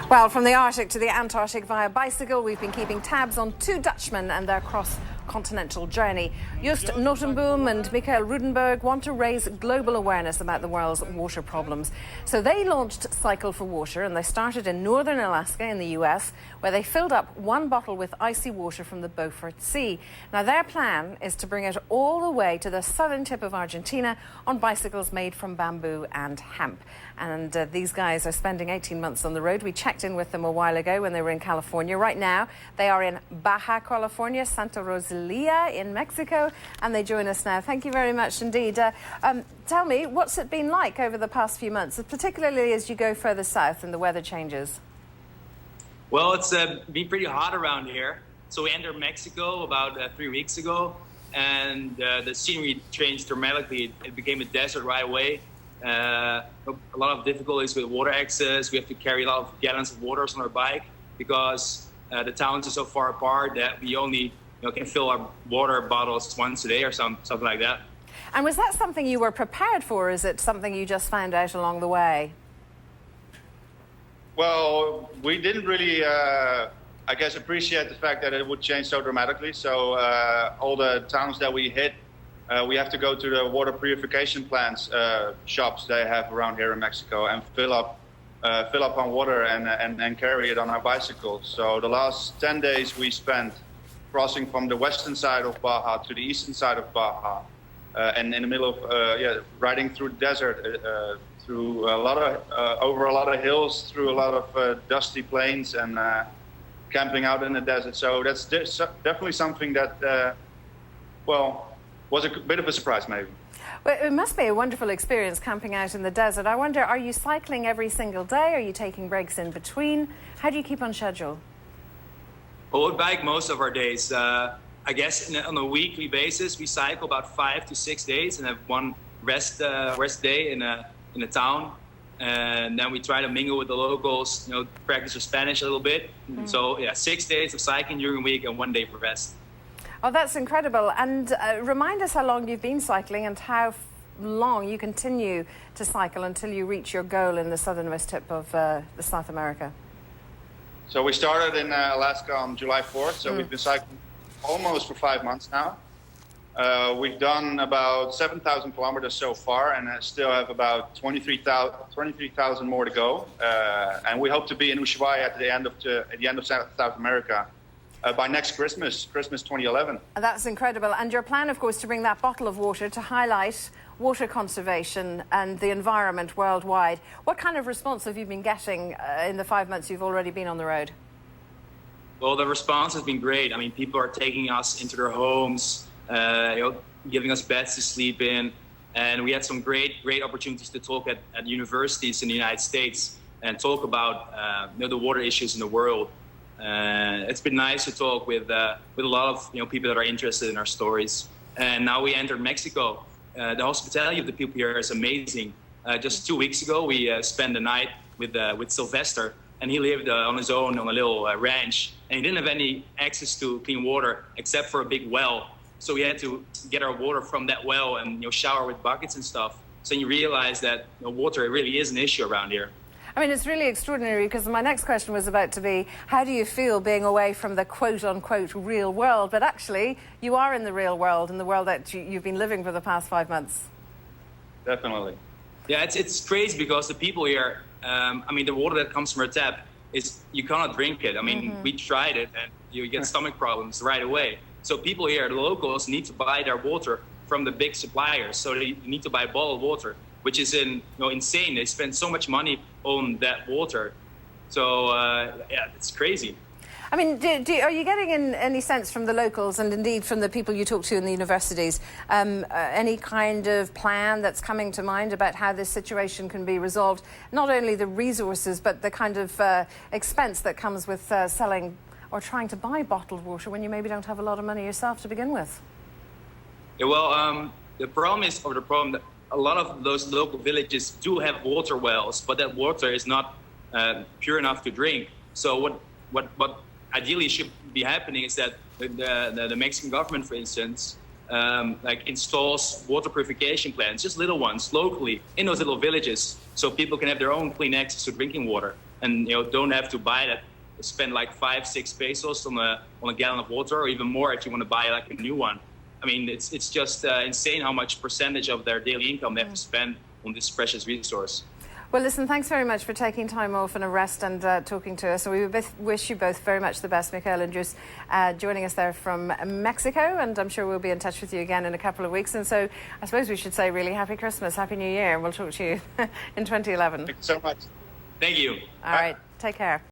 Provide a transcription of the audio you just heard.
Well, from the Arctic to the Antarctic via bicycle, we've been keeping tabs on two Dutchmen and their cross-continental journey. Joost Notenboom and Michael Rudenberg want to raise global awareness about the world's water problems. So they launched Cycle for Water, and they started in northern Alaska in the US, where they filled up one bottle with icy water from the Beaufort Sea. Now, their plan is to bring it all the way to the southern tip of Argentina on bicycles made from bamboo and hemp. And these guys are spending 18 months on the road. We checked in with them a while ago when they were in California. Right now, they are in Baja California, Santa Rosalia in Mexico, and they join us now. Thank you very much indeed. Tell me, what's it been like over the past few months, particularly as you go further south and the weather changes? Well, it's been pretty hot around here. So we entered Mexico about 3 weeks ago, and the scenery changed dramatically. It became a desert right away. A lot of difficulties with water access. We have to carry a lot of gallons of water on our bike because the towns are so far apart that we only can fill our water bottles once a day or something like that. And was that something you were prepared for, or is it something you just found out along the way? Well, we didn't really, I guess, appreciate the fact that it would change so dramatically. So all the towns that we hit, we have to go to the water purification plants shops they have around here in Mexico and fill up on water and carry it on our bicycles. So the last 10 days we spent crossing from the western side of Baja to the eastern side of Baja, and in the middle of riding through the desert, through a lot of over a lot of hills, through a lot of dusty plains, and camping out in the desert. So that's definitely something that was a bit of a surprise, maybe. Well, it must be a wonderful experience camping out in the desert. I wonder, are you cycling every single day? Are you taking breaks in between? How do you keep on schedule? Well, we bike most of our days. I guess on a weekly basis, we cycle about 5 to 6 days and have one rest day in a town. And then we try to mingle with the locals, practice our Spanish a little bit. So yeah, 6 days of cycling during the week and 1 day for rest. Oh, that's incredible. And remind us how long you've been cycling and how long you continue to cycle until you reach your goal in the southernmost tip of South America. So we started in Alaska on July 4th, so we've been cycling almost for 5 months now. We've done about 7,000 kilometers so far, and still have about 23,000 more to go. And we hope to be in Ushuaia at the end of South America by next Christmas 2011. That's incredible. And your plan, of course, to bring that bottle of water to highlight water conservation and the environment worldwide. What kind of response have you been getting in the 5 months you've already been on the road? Well, the response has been great. I mean, people are taking us into their homes, giving us beds to sleep in. And we had some great opportunities to talk at universities in the United States and talk about the water issues in the world. It's been nice to talk with a lot of people that are interested in our stories. And now we entered Mexico. The hospitality of the people here is amazing. Just 2 weeks ago, we spent the night with Sylvester, and he lived on his own on a little ranch, and he didn't have any access to clean water except for a big well. So we had to get our water from that well and shower with buckets and stuff. So you realize that water really is an issue around here. I mean, it's really extraordinary, because my next question was about to be, how do you feel being away from the quote-unquote real world? But actually, you are in the real world, in the world that you've been living for the past 5 months. Definitely. Yeah, it's crazy because the people here, the water that comes from our tap, you cannot drink it. I mean, we tried it, and you get stomach problems right away. So people here, the locals, need to buy their water from the big suppliers. So they need to buy bottled water, which is insane. They spend so much money on that water. So, yeah, it's crazy. I mean, are you getting any sense from the locals and indeed from the people you talk to in the universities, any kind of plan that's coming to mind about how this situation can be resolved? Not only the resources, but the kind of expense that comes with selling or trying to buy bottled water when you maybe don't have a lot of money yourself to begin with? Yeah, well, the problem that a lot of those local villages do have water wells, but that water is not pure enough to drink. So what ideally should be happening is that the Mexican government, for instance, installs water purification plants, just little ones, locally in those little villages, so people can have their own clean access to drinking water. and don't have to buy that, spend like 5-6 pesos on a gallon of water, or even more if you want to buy like a new one. I mean, it's just insane how much percentage of their daily income they have to spend on this precious resource. Well, listen, thanks very much for taking time off and a rest and talking to us. So we wish you both very much the best, Mikael and Joost, joining us there from Mexico. And I'm sure we'll be in touch with you again in a couple of weeks. And so I suppose we should say really Happy Christmas, Happy New Year. And we'll talk to you in 2011. Thank you so much. Thank you. All right. Take care.